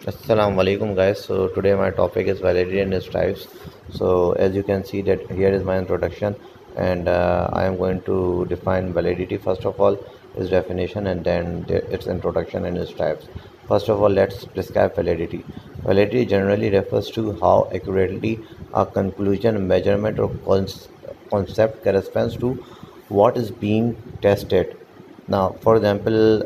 Assalamu alaikum guys. So today my topic is validity and its types. So as you can see that here is my introduction, and I am going to define validity first of all, its definition, and then its introduction and its types. First of all, let's describe validity. Validity generally refers to how accurately a conclusion, measurement, or concept corresponds to what is being tested. Now, for example,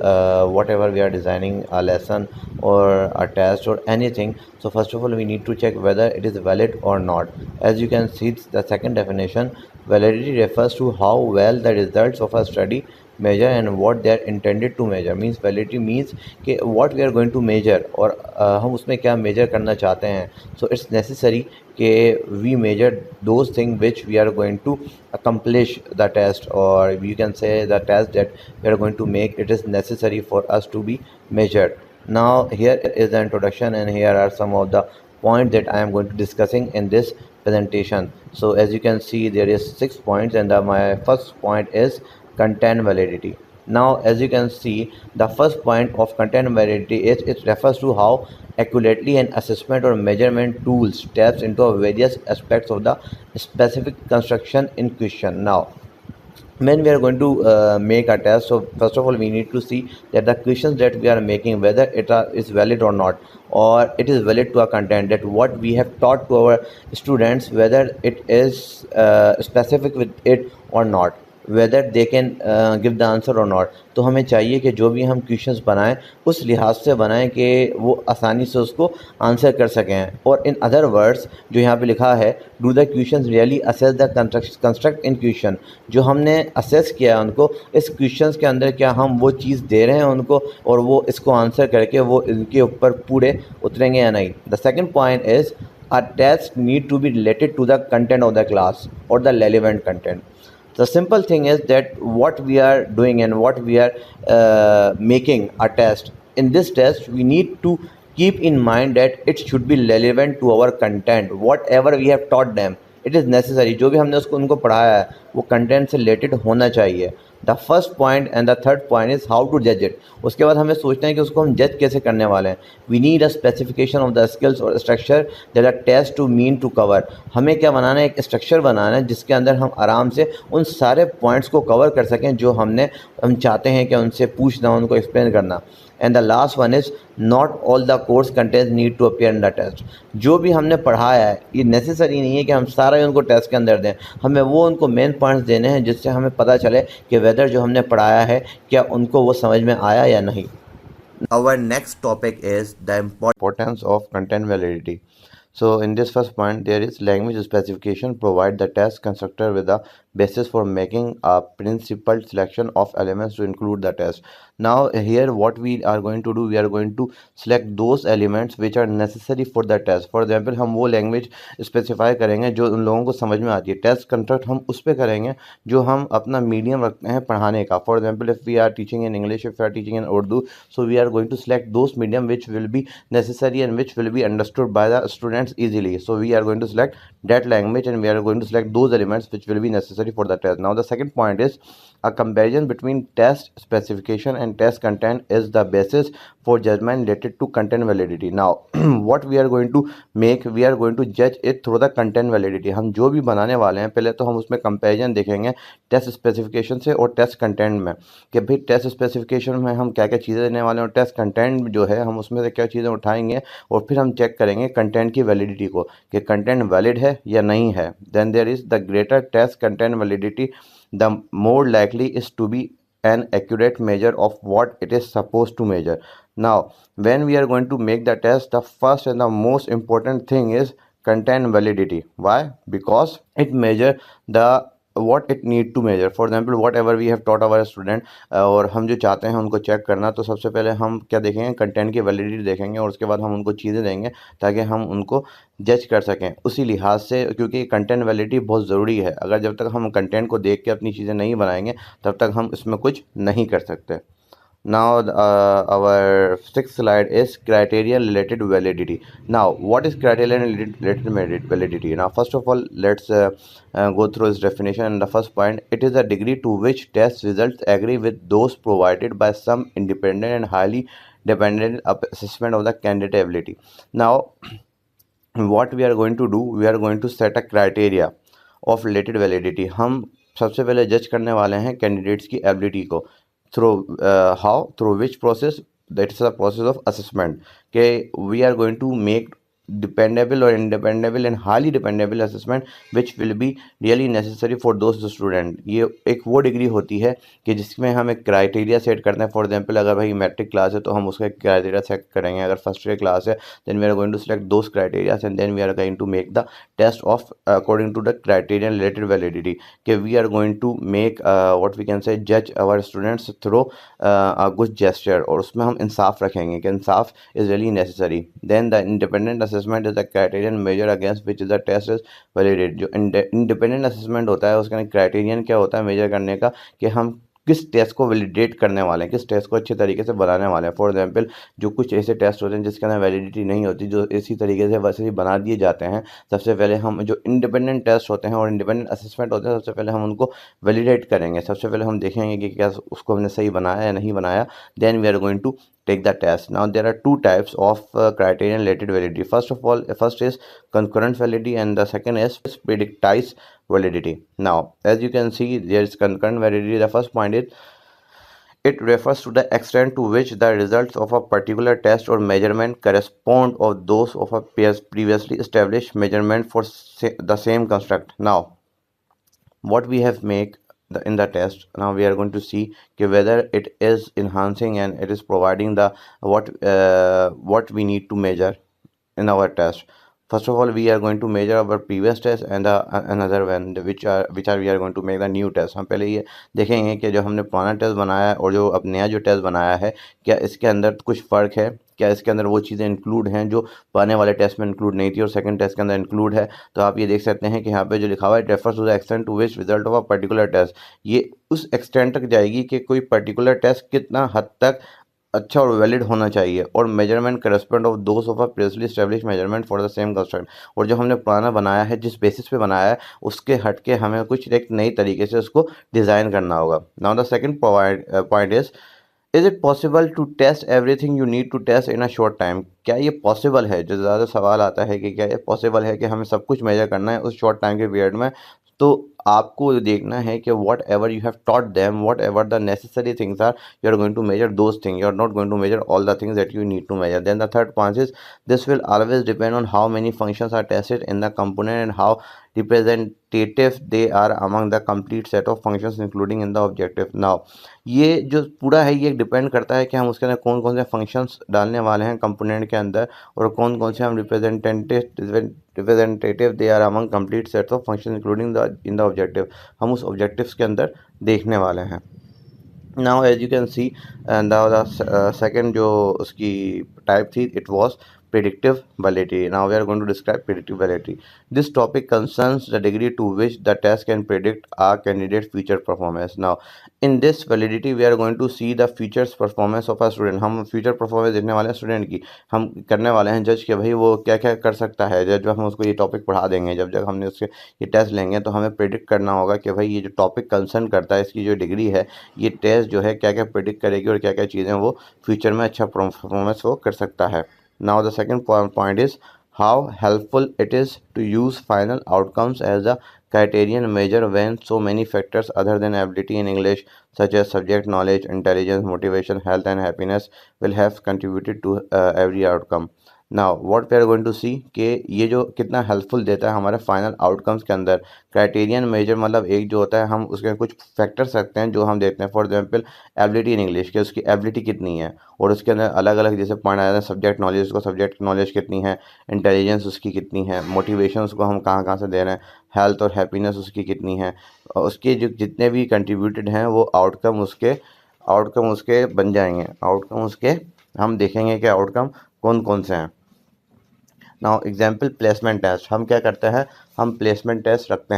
whatever we are designing a lesson or a test or anything, so first of all, we need to check whether it is valid or not. As you can see, it's the second definition, validity refers to how well the results of a study measure and what they are intended to measure. Means validity means कि what we are going to measure और हम उसमें क्या measure करना चाहते हैं. So it's necessary कि we measure those things which we are going to accomplish the test, or you can say the test that we are going to make, it is necessary for us to be measured. Now here is the introduction, and here are some of the points that I am going to discussing in this presentation. So as you can see, there is 6 points, and my first point is content validity. Now as you can see, the first point of content validity is it refers to how accurately an assessment or measurement tools taps into various aspects of the specific construction in question. Now when we are going to make a test, so first of all we need to see that the questions that we are making, whether is valid or not, or it is valid to a content that what we have taught to our students, whether it is specific with it or not, whether they can give the answer or not. तो हमें चाहिए कि जो भी हम questions बनाएं उस लिहाज से बनाएं कि वो आसानी से उसको आंसर कर सकें. और इन अदर वर्ड्स जो यहाँ पे लिखा है, do the questions really assess the construct in question, जो हमने असेस किया उनको इस क्वेश्चंस के अंदर, क्या हम वो चीज़ दे रहे हैं उनको और वो इसको आंसर करके वो इनके ऊपर पूरे उतरेंगे या नहीं. The second point is a test need to be related to the content of the class or the relevant content. The simple thing is that what we are doing and what we are making a test. In this test, we need to keep in mind that it should be relevant to our content. Whatever we have taught them, it is necessary. जो भी हमने उसको उनको पढ़ाया है वो content से related होना चाहिए. The first point and the third point is how to जज इट. उसके बाद हमें सोचना है कि उसको हम जज कैसे करने वाले हैं. We need a specification of the skills और structure that are test to mean to cover. हमें क्या बनाना है, एक स्ट्रक्चर बनाना है जिसके अंदर हम आराम से उन सारे पॉइंट्स को कवर कर सकें जो हम चाहते हैं कि उनसे पूछना, उनको एक्सप्लेन करना. And the last one is not all the course contents need to appear in the test. जो भी हमने पढ़ाया है ये नेसेसरी नहीं है कि हम सारा ही उनको टेस्ट के अंदर दें. हमें वो उनको मेन पॉइंट्स देने हैं जिससे हमें पता चले कि वेदर जो हमने पढ़ाया है क्या उनको वो समझ में आया या नहीं. Our next topic is the importance of content validity. So in this first point, there is language specification provide the test constructor with a basis for making a principled selection of elements to include the test. Now here what we are going to do, we are going to select those elements which are necessary for the test. For example, हम वो language specify करेंगे जो उन लोगों को समझ में आती है. टेस्ट कंस्ट्रक्ट हम उस पर करेंगे जो हम अपना मीडियम रखते हैं पढ़ाने का. For example, if we are teaching in English, if we are teaching in Urdu, so we are going to select those medium which will be necessary and which will be understood by the students easily. So we are going to select that language and we are going to select those elements which will be necessary for the test. Now the second point is a comparison between test specification and test content is the basis for judgment related to content validity. Now what we are going to make, we are going to judge it through the content validity. हम जो भी बनाने वाले हैं पहले तो हम उसमें कंपैरिजन देखेंगे टेस्ट स्पेसिफिकेशन से और टेस्ट कंटेंट में, कि भाई टेस्ट स्पेसिफिकेशन में हम क्या क्या चीज़ें देने वाले हैं और टेस्ट कंटेंट जो है हम उसमें से क्या चीज़ें उठाएंगे, और फिर हम चेक करेंगे कंटेंट की वैलिडिटी को कि कंटेंट वैलिड है या नहीं है. Then there is the greater test content validity, the more likely is to be an accurate measure of what it is supposed to measure. Now when we are going to make the test, the first and the most important thing is content validity. Why? Because it measure the what it need to measure. For example, whatever we have taught our student, और हम जो चाहते हैं उनको check करना, तो सबसे पहले हम क्या देखेंगे, कंटेंट की वैलिडिटी देखेंगे और उसके बाद हम उनको चीज़ें देंगे ताकि हम उनको जज कर सकें उसी लिहाज से, क्योंकि कंटेंट वैलिडिटी बहुत ज़रूरी है. अगर जब तक हम कंटेंट को देख के अपनी चीज़ें नहीं बनाएंगे तब तक हम इसमें कुछ नहीं कर सकते. Now our sixth slide is criterion related validity. Now what is criterion related validity? Now first of all let's go through its definition. The first point, it is the degree to which test results agree with those provided by some independent and highly dependent assessment of the candidate ability. Now what we are going to do, we are going to set a criteria of related validity. हम सबसे पहले जज करने वाले हैं candidates की ability को through how through which process, that is the process of assessment के we are going to make dependable or independable and highly dependable assessment which will be really necessary for those student. ये एक वो degree होती है कि जिसमें हम एक क्राइटेरिया सेट करते हैं. फॉर एग्जांपल अगर भाई मैट्रिक क्लास है तो हम उसका एक क्राइटेरिया सेट करेंगे. अगर फर्स्ट ईयर क्लास है then we are going to select those criteria and then we are going to make the test of according to the criteria related validity कि we are going to make what we can say जज our students through good gesture. और उसमें हम इंसाफ रखेंगे कि इंसाफ is really necessary. Then the independent assessment is the criterion measure against which is the test is validate. जो independent assessment होता है उसका क्राइटेरियन क्या होता है मेजर करने का कि हम किस टेस्ट को वैलिडेट करने वाले हैं, किस टेस्ट को अच्छे तरीके से बनाने वाले हैं. फॉर एग्जांपल जो कुछ ऐसे टेस्ट होते हैं जिसके अंदर वैलिडिटी नहीं होती, जो इसी तरीके से वैसे ही बना दिए जाते हैं, सबसे पहले हम जो इंडिपेंडेंट टेस्ट होते हैं और इंडिपेंडेंट असेसमेंट होते हैं सबसे पहले हम उनको वैलिडेट करेंगे. सबसे पहले हम देखेंगे कि क्या उसको हमने सही बनाया या नहीं बनाया. Then we are going to take the test. Now there are two types of criterion related validity. First is concurrent validity and the second is predictized validity. Now as you can see there is concurrent validity. The first point is it refers to the extent to which the results of a particular test or measurement correspond of those of a previously established measurement for the same construct. Now what we have make in the test, now we are going to see whether it is enhancing and it is providing the what we need to measure in our test. First of all we are going to measure our previous test and another one which are we are going to make the new test. हम पहले ये देखेंगे कि जो हमने पुराना test बनाया है और जो अब नया जो टेस्ट बनाया है क्या इसके अंदर कुछ फ़र्क है, क्या इसके अंदर वो चीज़ें इंक्लूड हैं जो पुराने वाले टेस्ट में इंक्लूड नहीं थी और सेकंड टेस्ट के अंदर इंक्लूड है. तो आप ये देख सकते हैं कि यहाँ पे जो लिखा हुआ है refers to the extent to which result of a particular test, ये उस एक्सटेंट तक जाएगी कि कोई पर्टिकुलर टेस्ट कितना हद तक अच्छा और वैलिड होना चाहिए. और measurement correspond of those of a previously establish measurement for the same construct, और जो हमने पुराना बनाया है जिस बेसिस पे बनाया है उसके हट के हमें कुछ एक नई तरीके से उसको डिज़ाइन करना होगा. Now the second point is it possible to test everything you need to test in a short time. क्या ये पॉसिबल है, जो ज़्यादा सवाल आता है कि क्या ये पॉसिबल है कि हमें सब कुछ मेजर करना है उस शॉर्ट टाइम के पीरियड में. तो आपको देखना है कि whatever you have taught them, whatever the necessary things are, you are going to measure those things, you are not going to measure all the things that you need to measure. Then the third point is this will always depend on how many functions are tested in the component and how representative they are among the complete set of functions including in the objective. Now ये जो पूरा है ये depend करता है कि हम उसके अंदर कौन कौन से फंक्शंस डालने वाले हैं कंपोनेंट के अंदर और कौन कौन से हम representative they are among complete sets of function including the in the objective, हम उस ऑब्जेक्टिव्स के अंदर देखने वाले हैं. Now as you can see the second जो उसकी टाइप थी it was predictive validity. Now we are going to describe predictive validity. This topic concerns the degree to which the test can predict a candidate's future performance. Now in this validity we are going to see the futures performance of a student. हम future performance देखने वाले हैं student की, हम करने वाले हैं जज कि भाई वो क्या क्या कर सकता है. जब हम उसको ये टॉपिक पढ़ा देंगे, जब हमने उसके ये टेस्ट लेंगे तो हमें प्रिडिक्ट करना होगा कि भाई ये जो टॉपिक कंसर्न करता है इसकी जो डिग्री है ये टेस्ट जो है क्या क्या प्रिडिक्ट करेगी और क्या क्या चीज़ें वो फ्यूचर में अच्छा परफॉर्मेंस वो कर सकता है. Now the second point is how helpful it is to use final outcomes as a criterion measure when so many factors other than ability in English such as subject knowledge, intelligence, motivation, health and happiness will have contributed to every outcome. Now what we are going to see कि ये जो कितना helpful देता है हमारे final outcomes के अंदर. Criterion major मतलब एक जो होता है हम उसके कुछ फैक्टर्स रखते हैं जो हम देखते हैं. For example ability in English के उसकी एबिलिटी कितनी है और उसके अंदर अलग अलग जैसे पॉइंट आ जाता है. सब्जेक्ट नॉलेज, उसको सब्जेक्ट नॉलेज कितनी है, इंटेलिजेंस उसकी कितनी है, मोटिवेशन उसको हम कहाँ कहाँ से दे रहे हैं, हेल्थ और हैप्पीनेस उसकी कितनी है, उसके जो जितने भी कंट्रीब्यूटेड हैं वो आउटकम उसके बन जाएंगे. आउटकम उसके हम देखेंगे कि आउटकम कौन कौन से हैं. नाउ एग्जाम्पल प्लेसमेंट टेस्ट, हम क्या करते हैं, हम प्लेसमेंट टेस्ट रखते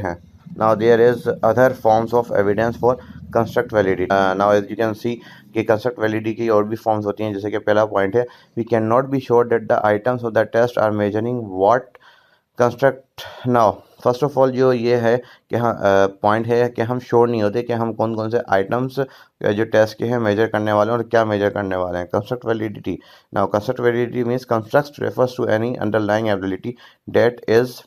हैं. Now there is other forms of evidence for construct validity. Now as you can see कि कंस्ट्रक्ट वैलिडिटी की और भी फॉर्म्स होती हैं. जैसे कि पहला पॉइंट है we can not be sure that the items of the test are measuring what construct. Now first of all जो ये है कि हाँ पॉइंट है कि हम श्योर नहीं होते कि हम कौन कौन से आइटम्स जो टेस्ट के हैं मेजर करने वाले हैं और क्या मेजर करने वाले हैं। Construct validity, now construct validity means construct refers to any underlying ability that is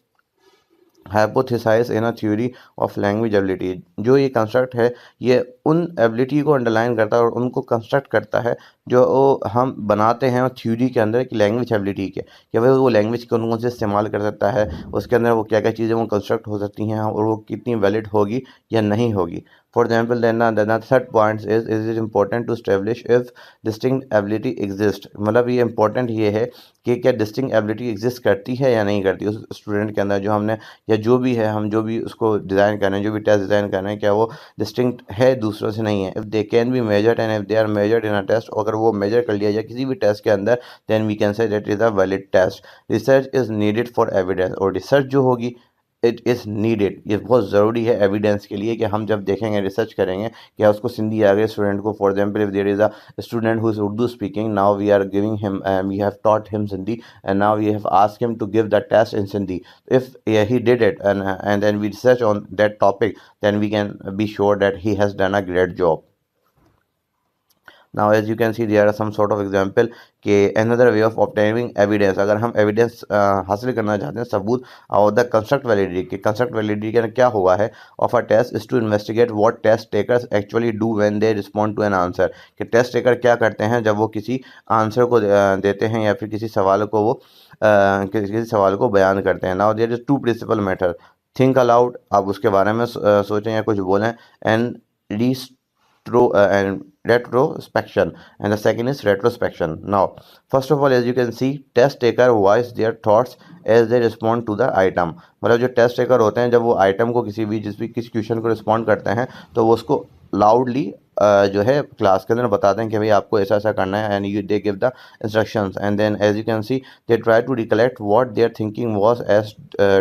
hypothesize in a theory of language ability. जो ये कंस्ट्रक्ट है ये उन एबिलिटी को अंडरलाइन करता है और उनको कंस्ट्रक्ट करता है जो हम बनाते हैं थ्योरी के अंदर कि लैंग्वेज एबिलिटी के, कि भाई वो लैंग्वेज कौन कौन से इस्तेमाल कर सकता है, उसके अंदर वो क्या क्या चीज़ें वो कंस्ट्रक्ट हो सकती हैं और वो कितनी वैलिड होगी या नहीं होगी। For example then third point is it important to establish if distinct ability exist. मतलब ये इंपॉर्टेंट ये है कि क्या डिस्टिंक्ट एबिलिटी एग्जिस्ट करती है या नहीं करती उस स्टूडेंट के अंदर जो हमने, या जो भी है हम जो भी उसको डिज़ाइन कर रहे हैं, जो भी टेस्ट डिज़ाइन कर रहे हैं, क्या वो डिस्टिंक्ट है दूसरों से नहीं है। If they can be measured and if they are measured in a test, अगर वो मेजर कर लिया जाए किसी भी टेस्ट के अंदर, then we can say that is a valid test. Research is needed for evidence, और रिसर्च जो होगी इट इज़ नीडेड, ये बहुत ज़रूरी है एविडेंस के लिए कि हम जब देखेंगे रिसर्च करेंगे क्या उसको सिंधी आ गई स्टूडेंट को। For example if there is a student who is Urdu speaking, now we are giving him, we have taught him Sindhi and now we have asked him to give the test in Sindhi. If he did it and then we research on that topic, then we can be sure that he has done a great job. Now as you can see there are some sort of example कि another way of obtaining evidence, अगर हम evidence हासिल करना चाहते हैं सबूत और the construct validity, कि कंस्ट्रक्ट वैलिडिटी का क्या हुआ है of a test is to investigate what test takers actually do when they respond to an answer, कि टेस्ट टेकर क्या करते हैं जब वो किसी आंसर को देते हैं या फिर किसी सवाल को वो किसी सवाल को बयान करते हैं। Now there is two principal method, think aloud, आप उसके बारे में सोचें या कुछ बोलें, and and retrospection, and the second is retrospection. Now first of all as you can see test taker voice their thoughts as they respond to the item, मतलब जो टेस्ट टेकर होते हैं जब वो आइटम को किसी भी किसी क्वेश्चन को रिस्पॉन्ड करते हैं तो वो उसको लाउडली जो है क्लास के अंदर बताते हैं कि भाई आपको ऐसा ऐसा करना है, and you they give the instructions, and then as you can see they try to recollect what their thinking was as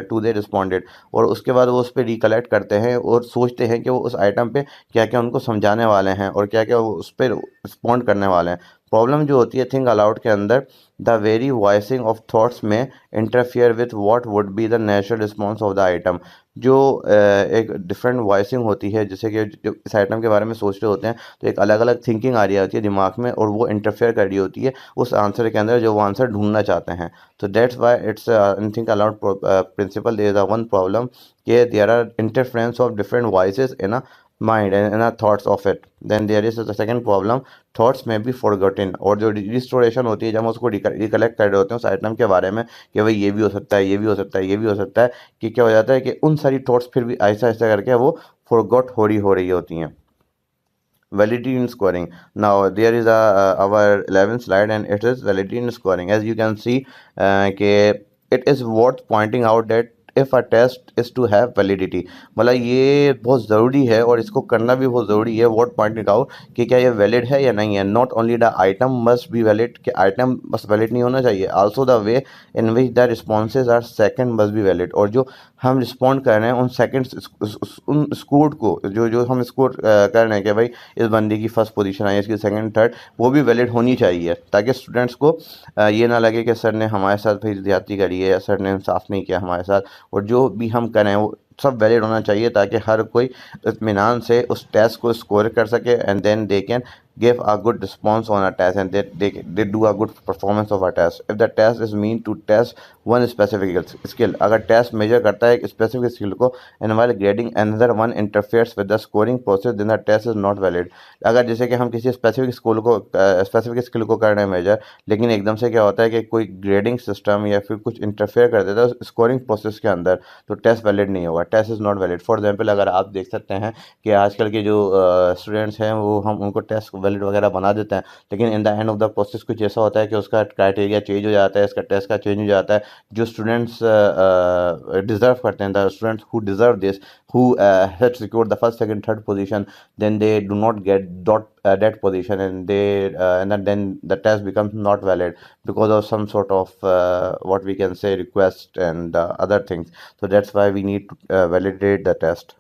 to they responded, और उसके बाद वो उस पर रिकलेक्ट करते हैं और सोचते हैं कि वो उस आइटम पे क्या क्या उनको समझाने वाले हैं और क्या क्या वो उस पर रिस्पॉन्ड करने वाले हैं। प्रॉब्लम जो होती है थिंक अलाउड के अंदर, the very voicing of thoughts में interfere with what would be the natural response of the item, जो एक डिफरेंट वॉइसिंग होती है, जैसे कि जो इस आइटम के बारे में सोच रहे होते हैं तो एक अलग अलग थिंकिंग आ रही होती है दिमाग में और वो इंटरफेयर कर रही होती है उस आंसर के अंदर जो वो आंसर ढूंढना चाहते हैं। तो that's why it's think aloud principle, there is a one problem कि there are interference of different voices in a mind and thoughts of it. Then there is the second problem, thoughts may be forgotten, और जो restoration होती है जब हम उसको recollect कर रहे होते हैं उस आइटम के बारे में कि भाई ये भी हो सकता है, ये भी हो सकता है, ये भी हो सकता है, कि क्या हो जाता है कि उन सारी थॉट्स फिर भी ऐसा ऐसा करके वो फॉरगॉट हो रही होती हैं। Validity in scoring. Now there is our 11th slide and it is validity in scoring. As you can see it is worth pointing out that if a test is to have validity, मतलब ये बहुत ज़रूरी है और इसको करना भी बहुत ज़रूरी है। व्हाट पॉइंटिंग आउट कि क्या ये वैलिड है या नहीं है। Not only the item must be valid, कि आइटम बस वैलिड नहीं होना चाहिए, also the way in which the responses are second must be valid, और जो हम रिस्पॉन्ड कर रहे हैं उन सेकंड्स उन स्कोर को जो हम स्कोर कर रहे हैं कि भाई इस बंदी की फर्स्ट पोजीशन आई, इसकी सेकंड थर्ड, वो भी वैलिड होनी चाहिए ताकि स्टूडेंट्स को ये ना लगे कि सर ने हमारे साथ भाई ज्यादती करी है या सर ने इंसाफ नहीं किया हमारे साथ, और जो भी हम करें वो सब वैलिड होना चाहिए ताकि हर कोई इत्मीनान से उस टेस्ट को स्कोर कर सके, and then they can give a good response on a test and they do a good performance of a test. If the test is mean to test one specific skill, अगर test major करता है एक specific skill को and while grading another one interferes with the scoring process, then the test is not valid. अगर जैसे कि हम किसी स्पेसिफिक स्किल को कर रहे हैं मेजर, लेकिन एकदम से क्या होता है कि कोई ग्रेडिंग सिस्टम या फिर कुछ इंटरफेयर कर देता है स्कोरिंग प्रोसेस के अंदर, तो टेस्ट वैलिड नहीं होगा, test is not valid. For example अगर आप देख सकते हैं कि आजकल के जो स्टूडेंट्स हैं वो हम उनको टेस्ट वैलिड वगैरह बना देते हैं, लेकिन इन the and of the process कुछ ऐसा होता है कि उसका क्राइटेरिया चेंज हो जाता है, इसका टेस्ट का चेंज हो जाता है। जो स्टूडेंट्स डिजर्व करते हैं, the students who deserve this, who had secured the first, second, third position, then they do not get that position, and then the test becomes not valid because of some sort of what we can say request and other things. So that's why we need to validate the test.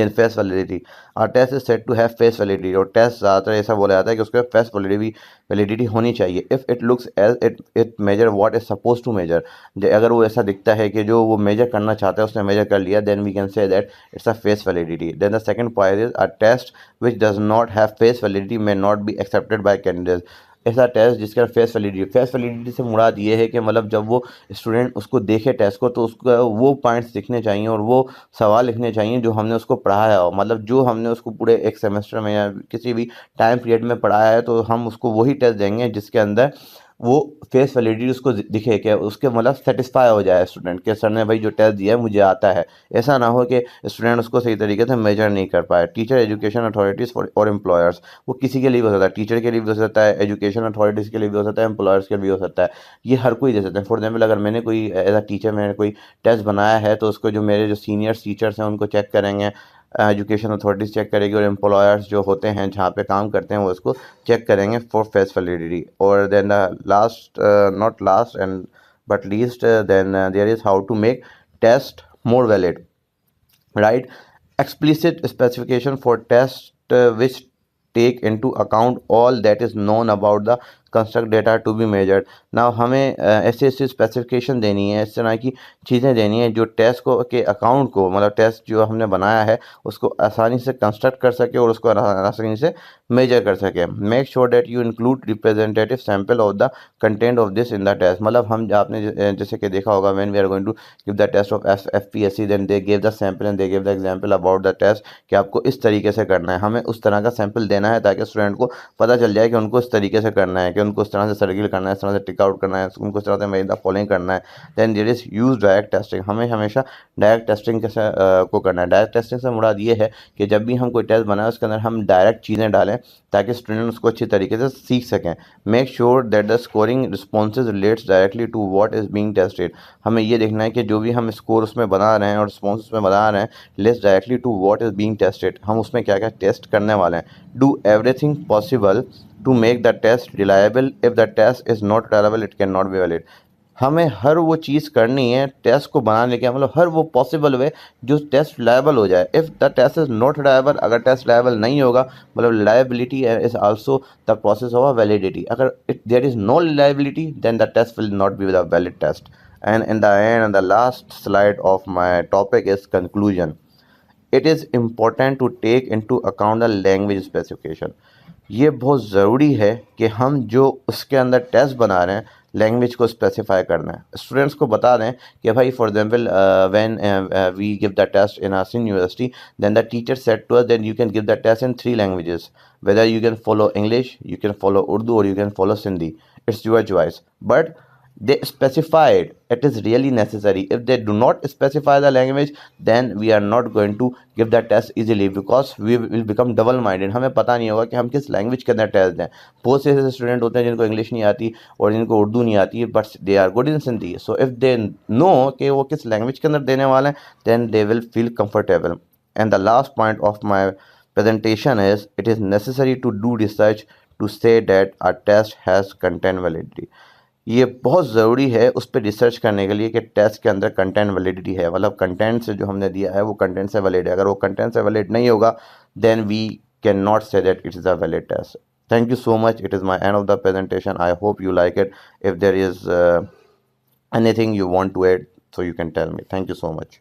In face validity और test is set to have face validity, और test ज़्यादातर ऐसा बोला जाता है कि उसके face validity होनी चाहिए if it looks as it measure what is suppose to measure. अगर वो ऐसा दिखता है कि जो वो मेजर करना चाहता है उसने मेजर कर लिया, then we can say that it's a face validity. Then the second point is a test which does not have face validity may not be accepted by candidates. ऐसा टेस्ट जिसका face validity से मुराद ये है कि मतलब जब वो स्टूडेंट उसको देखे टेस्ट को तो उसका वो पॉइंट्स दिखने चाहिए और वो सवाल लिखने चाहिए जो हमने उसको पढ़ाया हो, मतलब जो हमने उसको पूरे एक सेमेस्टर में या किसी भी टाइम पीरियड में पढ़ाया है, तो हम उसको वही टेस्ट देंगे जिसके अंदर वो फेस वैलिडिटी उसको दिखे कि उसके मतलब सेटिस्फाई हो जाए स्टूडेंट के सर ने भाई जो टेस्ट दिया है मुझे आता है। ऐसा ना हो कि स्टूडेंट उसको सही तरीके से मेजर नहीं कर पाए। टीचर एजुकेशन अथॉरिटीज़ और एम्प्लॉयर्स, वो किसी के लिए भी हो सकता है, टीचर के लिए भी हो सकता है, एजुकेशन अथॉरिटीज़ के लिए भी हो सकता है, एम्प्लॉयर्स के लिए भी हो सकता है। ये हर कोई दे सकते हैं। फॉर एग्जाम्पल अगर मैंने कोई एज अ टीचर मैंने कोई टेस्ट बनाया है तो उसको जो मेरे जो सीनियर टीचर्स हैं उनको चेक करेंगे, एजुकेशन अथॉरिटीज़ चेक करेगी, और एम्प्लॉयर्स जो होते हैं जहाँ पे काम करते हैं वो इसको चेक करेंगे फॉर फेस वैलिडिटी। और then last not last and but least then there is how to make test more valid, right? Explicit specification for test which take into account all that is known about the construct data to be measured. ना हमें ऐसी ऐसी specification देनी है, इस तरह की चीज़ें देनी है जो टेस्ट को के अकाउंट को, मतलब टेस्ट जो हमने बनाया है उसको आसानी से कंस्ट्रक्ट कर सके और उसको आसानी से मेजर कर सके। Make sure that you include representative sample of the content of this in the test. मतलब हम आपने जैसे कि देखा होगा when we are going to give the test of FPSC then they give the sample and they give the example about the test कि आपको इस तरीके से करना है। हमें उस तरह का सैंपल देना है ताकि स्टूडेंट को पता चल जाए कि उनको इस तरीके से करना है, कि उनको इस तरह से सर्किल करना है, इस तरह से टिक आउट करना है, उनको इस तरह से मेरी द फॉलोइंग करना है। Then there is use direct testing. हमें हमेशा डायरेक्ट टेस्टिंग को करना है। डायरेक्ट टेस्टिंग से मुराद ये है कि जब भी हम कोई टेस्ट बनाए उसके अंदर हम डायरेक्ट चीज़ें डालें ताकि स्टूडेंट उसको अच्छी तरीके से सीख सकें। Make sure that the scoring responses relates directly to what is being tested. हमें ये देखना है कि जो भी हम स्कोर उसमें बना रहे हैं और रिस्पॉन्स उसमें बना रहे हैं relates directly to what is being tested. हम उसमें क्या क्या टेस्ट करने वाले हैं। Do everything possible to make the test reliable. If the test is not reliable it can not be valid. हमें हर वो चीज़ करनी है टेस्ट को बनाने के, मतलब हर वो पॉसिबल वे जो टेस्ट रिलायबल हो जाए। If the test is not reliable, अगर टेस्ट रिलायबल नहीं होगा, मतलब reliability is also the process of validity. अगर there is no reliability then the test will not be the valid test. And in the end the last slide of my topic is conclusion. It is important to take into account the language specification. ये बहुत ज़रूरी है कि हम जो उसके अंदर test बना रहे हैं लैंग्वेज को स्पेसिफाई करना है। स्टूडेंट्स को बता दें कि भाई for example when we give the test in our university then the teacher said to us that you can give the test in 3 languages, whether you can follow English, you can follow Urdu, or you can follow Sindhi. It's your choice. But they specified it is really necessary. If they do not specify the language, then we are not going to give the test easily because we will become double minded. हमें पता नहीं होगा कि हम किस language के अंदर test दें। बहुत से ऐसे स्टूडेंट होते हैं जिनको इंग्लिश नहीं आती और जिनको उर्दू नहीं आती, but they are good in Sindhi. So if they know कि वो किस लैंग्वेज के अंदर देने वाले हैं, then they will feel comfortable. And the last point of my presentation is it is necessary to do research to say that a test has content validity. ये बहुत ज़रूरी है उस पर रिसर्च करने के लिए कि टेस्ट के अंदर कंटेंट वैलिडिटी है, मतलब कंटेंट से जो हमने दिया है वो कंटेंट से वैलिड है। अगर वो कंटेंट से वैलिड नहीं होगा then we can not say that it is a valid test. Thank you so much. It is my end of the presentation. I hope you like it. If there is anything you want to add, so you can tell me. Thank you so much.